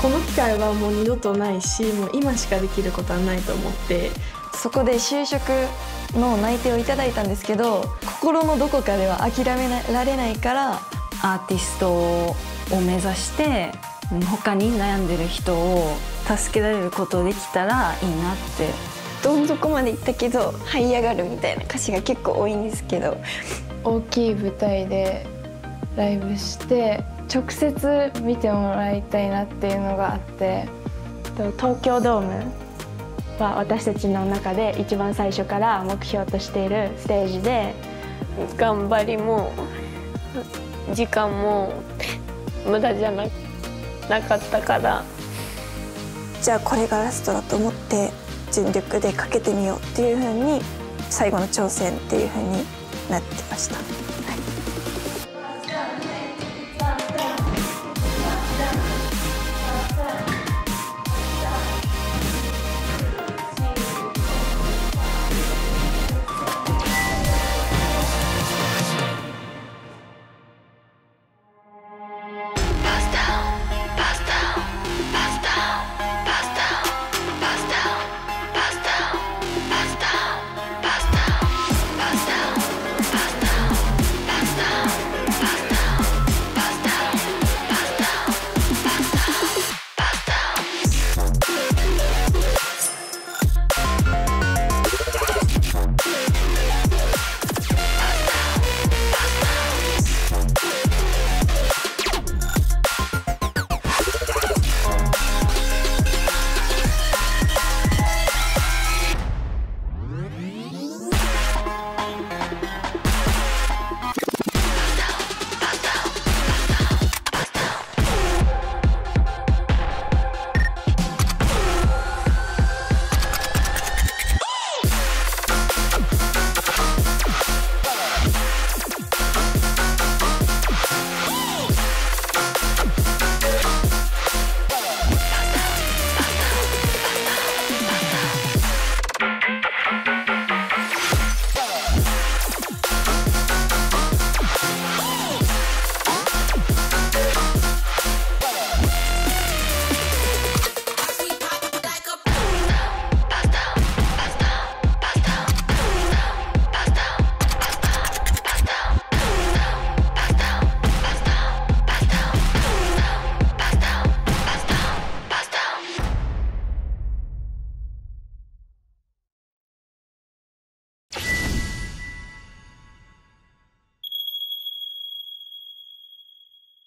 この機会はもう二度とないし、もう今しかできることはないと思って、そこで就職の内定をいただいたんですけど、心のどこかでは諦められないから、アーティストを目指して他に悩んでる人を助けられることできたらいいなって。どん底まで行ったけど這い上がるみたいな歌詞が結構多いんですけど、大きい舞台でライブして直接見てもらいたいなっていうのがあって、東京ドームは私たちの中で一番最初から目標としているステージで、頑張りも時間も無駄じゃなかったから、じゃあこれがラストだと思って全力でかけてみようっていう風に、最後の挑戦っていう風になってました。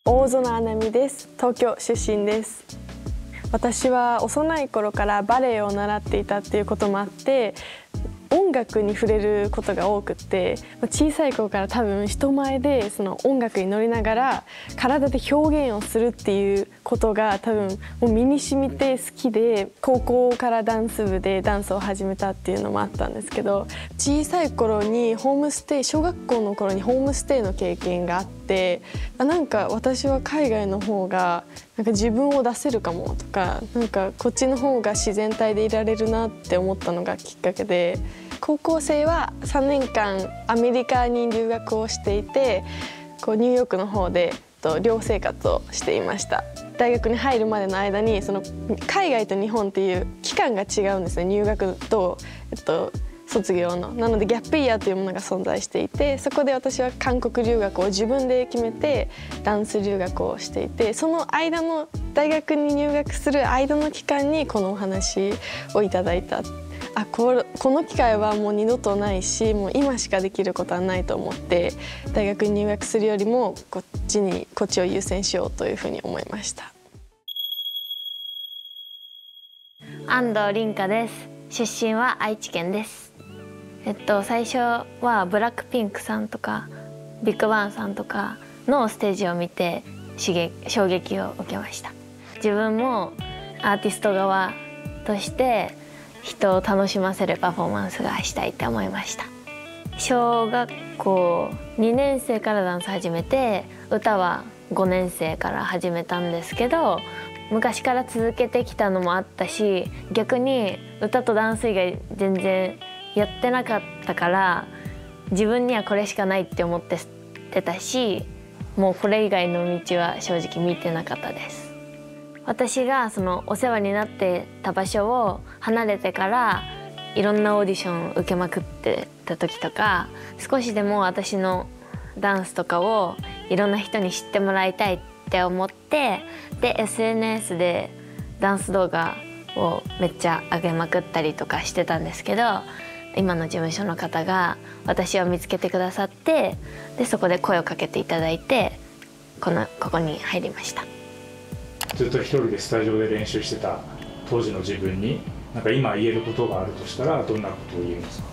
大園あなみです。東京出身です。私は幼い頃からバレエを習っていたっていうこともあって、音楽に触れることが多くって、小さい頃から多分人前でその音楽に乗りながら体で表現をするっていうことが多分もう身に染みて好きで、高校からダンス部でダンスを始めたっていうのもあったんですけど、小さい頃にホームステイ、小学校の頃にホームステイの経験があって、なんか私は海外の方がなんか自分を出せるかもとか、なんかこっちの方が自然体でいられるなって思ったのがきっかけで、高校生は3年間アメリカに留学をしていて、ニューヨークの方で寮生活をしていました。大学に入るまでの間にその海外と日本っていう期間が違うんですね、入学と、卒業の。なのでギャップイヤーというものが存在していて、そこで私は韓国留学を自分で決めてダンス留学をしていて、その間の大学に入学する間の期間にこのお話をいただいた。この機会はもう二度とないし、もう今しかできることはないと思って、大学に入学するよりもこっちを優先しようというふうに思いました。安藤凛香です。出身は愛知県です。最初はブラックピンクさんとかビッグバンさんとかのステージを見て衝撃を受けました。自分もアーティスト側として人を楽しませるパフォーマンスがしたいって思いました。小学校2年生からダンス始めて、歌は5年生から始めたんですけど、昔から続けてきたのもあったし、逆に歌とダンス以外全然やってなかったから、自分にはこれしかないって思ってたし、もうこれ以外の道は正直見てなかったです。私がそのお世話になってた場所を離れてからいろんなオーディションを受けまくってた時とか、少しでも私のダンスとかをいろんな人に知ってもらいたいって思って、で SNS でダンス動画をめっちゃ上げまくったりとかしてたんですけど、今の事務所の方が私を見つけてくださって、でそこで声をかけていただいてここに入りました。ずっと一人でスタジオで練習してた当時の自分になんか今言えることがあるとしたらどんなことを言えますか？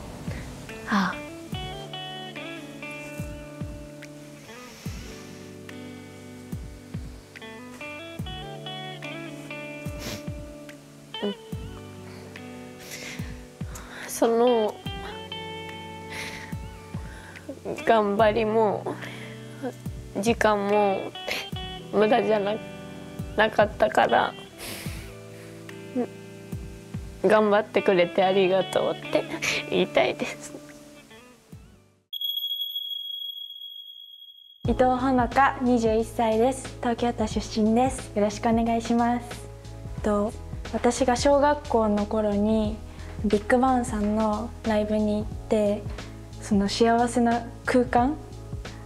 ああ、その頑張りも時間も無駄じゃなかったから、頑張ってくれてありがとうって言いたいです。伊藤ほのか21歳です。東京都出身です。よろしくお願いします。私が小学校の頃にビッグバンさんのライブに行って、その幸せな空間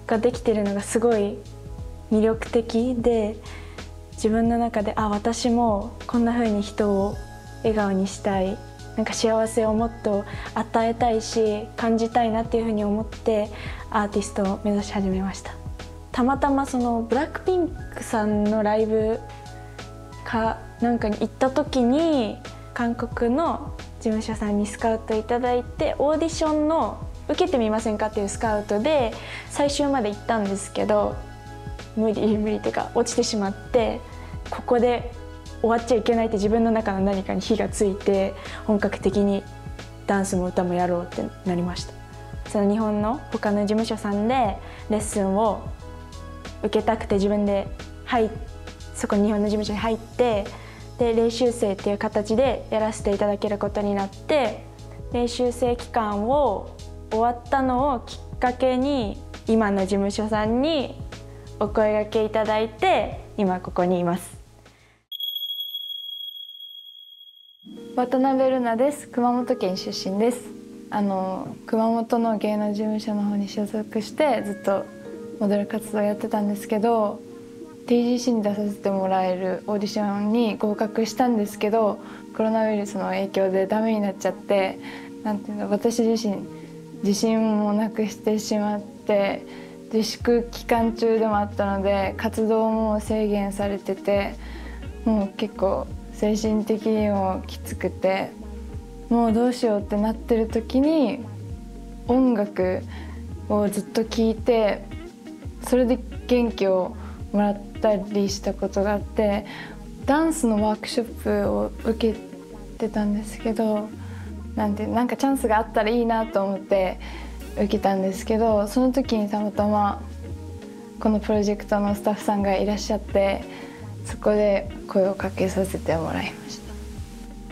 ができてるのがすごい魅力的で、自分の中で私もこんな風に人を笑顔にしたい、なんか幸せをもっと与えたいし感じたいなっていう風に思ってアーティストを目指し始めました。たまたまそのブラックピンクさんのライブかなんかに行った時に韓国の事務所さんにスカウトいただいて、オーディションの受けてみませんかっていうスカウトで最終まで行ったんですけど、無理っていうか落ちてしまって、ここで終わっちゃいけないって自分の中の何かに火がついて、本格的にダンスも歌もやろうってなりました。その日本の他の事務所さんでレッスンを受けたくて、自分でそこに日本の事務所に入って、で練習生っていう形でやらせていただけることになって、練習生期間を終わったのをきっかけに今の事務所さんにお声掛けいただいて、今ここにいます。渡辺瑠奈です。熊本県出身です。熊本の芸能事務所の方に所属してずっとモデル活動やってたんですけど、 TGC に出させてもらえるオーディションに合格したんですけど、コロナウイルスの影響でダメになっちゃって、私自身自信もなくしてしまって、自粛期間中でもあったので活動も制限されてて、もう結構精神的にもきつくて、もうどうしようってなってる時に音楽をずっと聴いて、それで元気をもらったりしたことがあって、ダンスのワークショップを受けてたんですけど、なんかチャンスがあったらいいなと思って受けたんですけど、その時にたまたまこのプロジェクトのスタッフさんがいらっしゃって、そこで声をかけさせてもらいまし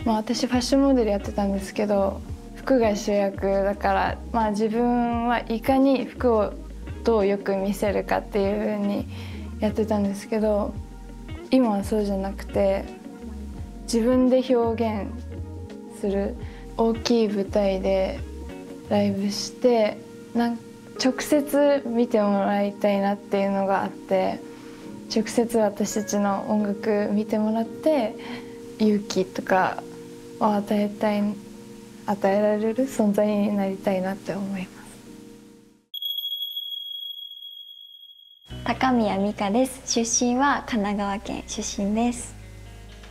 た。私ファッションモデルやってたんですけど、服が主役だから、自分はいかに服をどうよく見せるかっていう風にやってたんですけど、今はそうじゃなくて自分で表現する、大きい舞台でライブして直接見てもらいたいなっていうのがあって、直接私たちの音楽見てもらって勇気とかを与えられる存在になりたいなって思います。高宮美香です。出身は神奈川県出身です。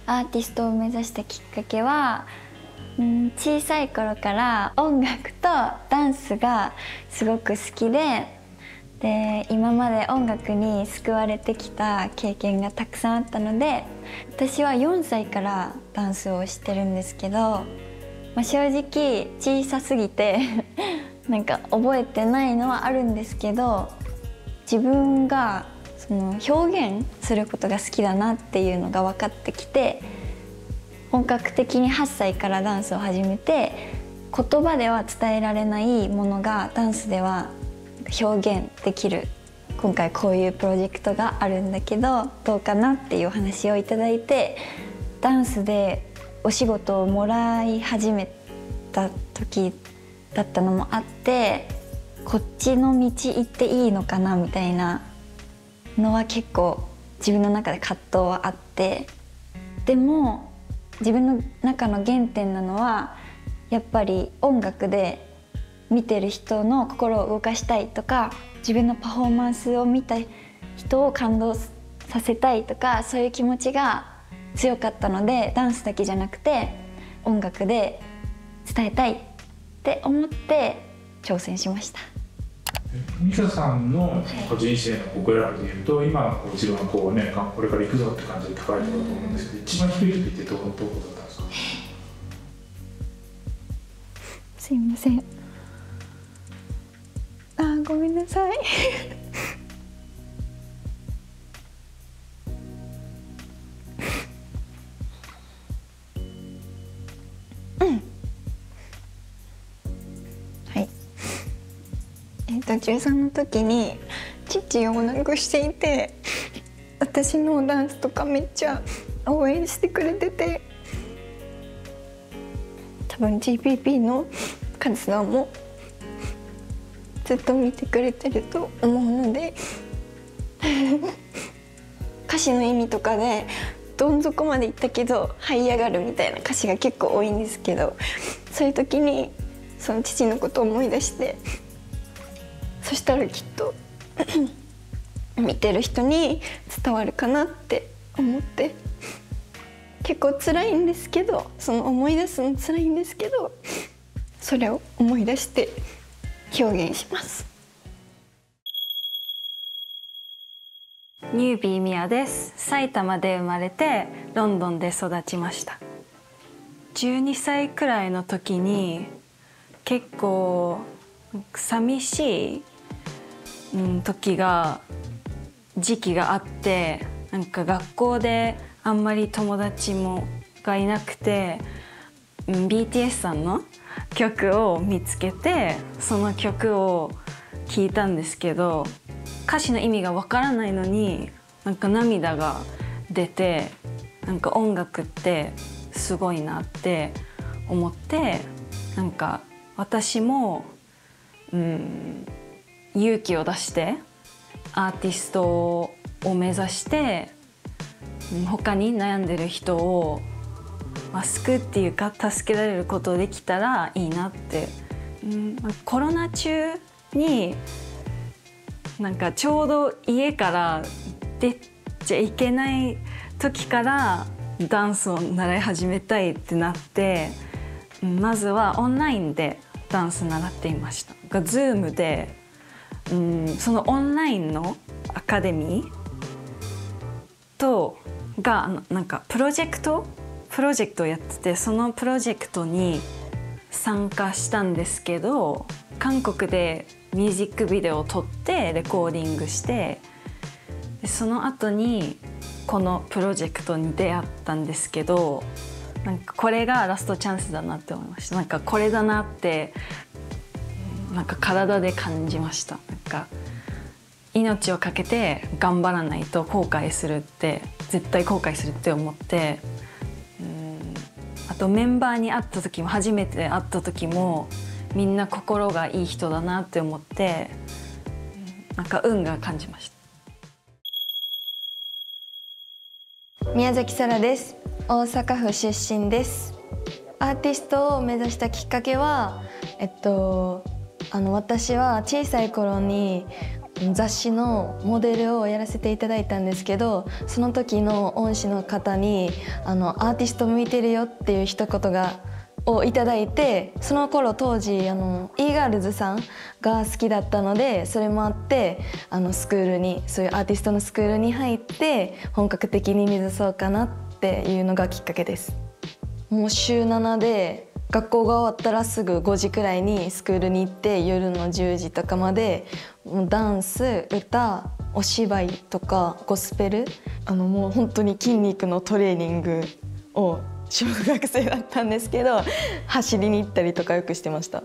アーティストを目指したきっかけは、小さい頃から音楽とダンスがすごく好きで、今まで音楽に救われてきた経験がたくさんあったので、私は4歳からダンスをしてるんですけど、正直小さすぎてなんか覚えてないのはあるんですけど、自分がその表現することが好きだなっていうのが分かってきて、本格的に8歳からダンスを始めて、言葉では伝えられないものがダンスでは表現できる今回こういうプロジェクトがあるんだけどどうかなっていうお話をいただいて、ダンスでお仕事をもらい始めた時だったのもあって、こっちの道行っていいのかなみたいなのは結構自分の中で葛藤はあって、でも自分の中の原点なのはやっぱり音楽で見てる人の心を動かしたいとか、自分のパフォーマンスを見た人を感動させたいとか、そういう気持ちが強かったので、ダンスだけじゃなくて音楽で伝えたいって思って挑戦しました。美香さんの人生のここ選びでいうと、今自分はこれから行くぞって感じで高いところだと思うんですけど、一番低い時ってどこだったんですか？すいません。ごめんなさい。はい。13の時に父を亡くしていて、私のダンスとかめっちゃ応援してくれてて、多分 GPP の活動もずっと見てくれてると思うので歌詞の意味とかでどん底まで行ったけど這い上がるみたいな歌詞が結構多いんですけど、そういう時にその父のことを思い出して、そしたらきっと見てる人に伝わるかなって思って、結構辛いんですけど、その思い出すの辛いんですけど、それを思い出して表現します。ニュービーミヤです。埼玉で生まれてロンドンで育ちました。12歳くらいの時に結構寂しい時期があって、なんか学校であんまり友達がいなくて、BTS さんの曲を見つけてその曲を聴いたんですけど、歌詞の意味がわからないのになんか涙が出て、なんか音楽ってすごいなって思って、なんか私も、勇気を出してアーティストを目指して他に悩んでる人を救うっていうか助けられることできたらいいなって、コロナ中になんかちょうど家から出ちゃいけない時からダンスを習い始めたいってなって、まずはオンラインでダンス習っていました。Zoom で、そのオンラインのアカデミーがなんかプロジェクトをやってて、そのプロジェクトに参加したんですけど、韓国でミュージックビデオを撮ってレコーディングして、でその後にこのプロジェクトに出会ったんですけど、なんかこれがラストチャンスだなって思いました。なんかこれだなってなんか体で感じました。なんか命をかけて頑張らないと絶対後悔するって思って、あとメンバーに会った時も初めて会った時もみんな心がいい人だなって思って、なんか運が感じました。宮崎沙羅です。大阪府出身です。アーティストを目指したきっかけは、私は小さい頃に雑誌のモデルをやらせていただいたんですけど、その時の恩師の方にアーティスト向いてるよっていう一言をいただいて、その頃当時イーガールズさんが好きだったので、それもあってスクールに、そういうアーティストのスクールに入って本格的に目指そうかなっていうのがきっかけです。もう週7で学校が終わったらすぐ5時くらいにスクールに行って、夜の10時とかまでダンス、歌、お芝居とかゴスペル、もう本当に筋肉のトレーニングを小学生だったんですけど走りに行ったりとかよくしてました。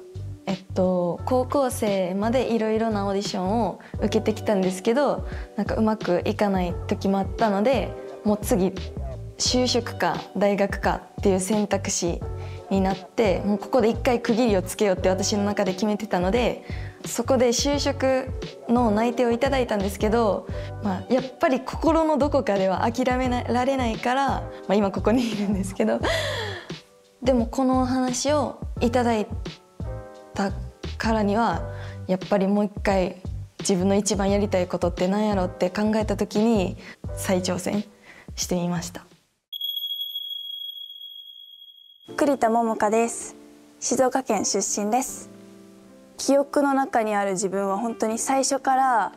高校生までいろいろなオーディションを受けてきたんですけど、なんかうまくいかない時もあったので、もう次就職か大学かっていう選択肢になって、もうここで一回区切りをつけようって私の中で決めてたので、そこで就職の内定をいただいたんですけど、やっぱり心のどこかでは諦められないから、今ここにいるんですけどでもこの話をいただいたからにはやっぱりもう一回自分の一番やりたいことって何やろって考えた時に再挑戦してみました。栗田桃香です。静岡県出身です。記憶の中にある自分は本当に最初から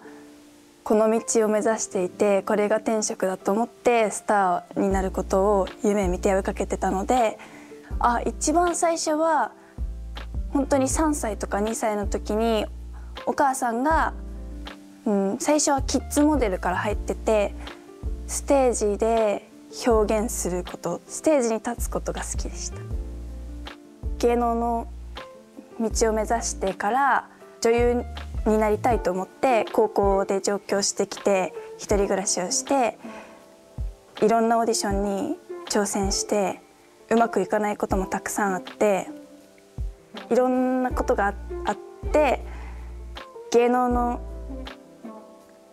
この道を目指していて、これが天職だと思ってスターになることを夢見て追いかけてたので、一番最初は本当に3歳とか2歳の時にお母さんが、最初はキッズモデルから入ってて、ステージで表現すること、ステージに立つことが好きでした。芸能の道を目指してから女優になりたいと思って高校で上京してきて一人暮らしをして、いろんなオーディションに挑戦してうまくいかないこともたくさんあって、いろんなことがあって芸能の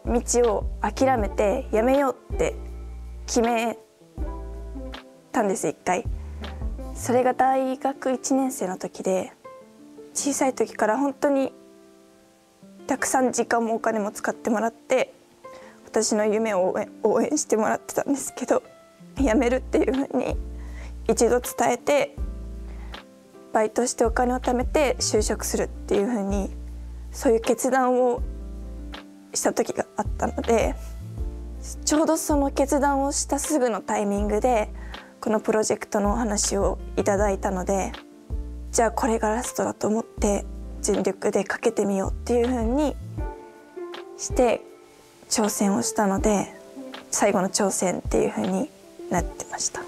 道を諦めてやめようって決めたんです一回。それが大学1年生の時で、小さい時から本当にたくさん時間もお金も使ってもらって私の夢を応援してもらってたんですけど、やめるっていうふうに一度伝えてバイトしてお金を貯めて就職するっていうふうに、そういう決断をした時があったので、ちょうどその決断をしたすぐのタイミングでこのプロジェクトのお話をいただいたので、じゃあこれがラストだと思って全力でかけてみようっていう風にして挑戦をしたので、最後の挑戦っていう風になってました。